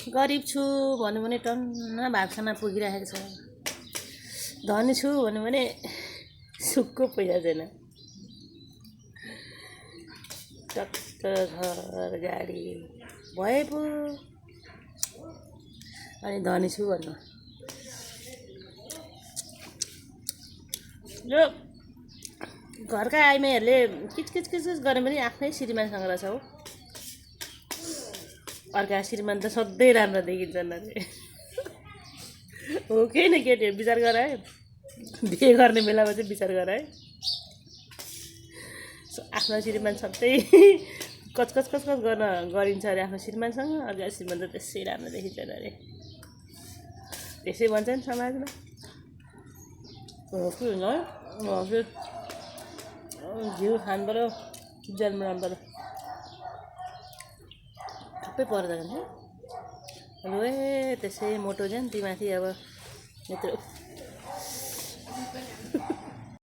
गरिब छु भन्यो भने टन्न भात खाना पुगिरहेको छ। धनी छु भन्यो भने सुखको पैसा छैन। टक्क घर गाडी भए पो अनि धनी छु भन्नु। यो घरका आइमाईहरूले किचकिच किचकिच गरे पनि आफ्नै श्रीमानसँग रहेछ हौ। अर्का श्रीमान त सधैँ राम्रो देखिन्छन् अरे। हो कि न केटीहरू विचार गर है, बिहे गर्ने बेलामा चाहिँ विचार गर है। आफ्नो श्रीमान सधैँ कचकच कचकच गर्न गरिन्छ अरे आफ्नो श्रीमानसँग। अर्का श्रीमान त त्यसै राम्रो देखिन्छन् अरे, त्यसै भन्छ नि समाजमा। हो कि होइन है, घिउ खानु पऱ्यो, जन्म राम्रो पऱ्यो। सबै पर्दैन है लु ए त्यसै मोटो जान ती माथि अब यत्रो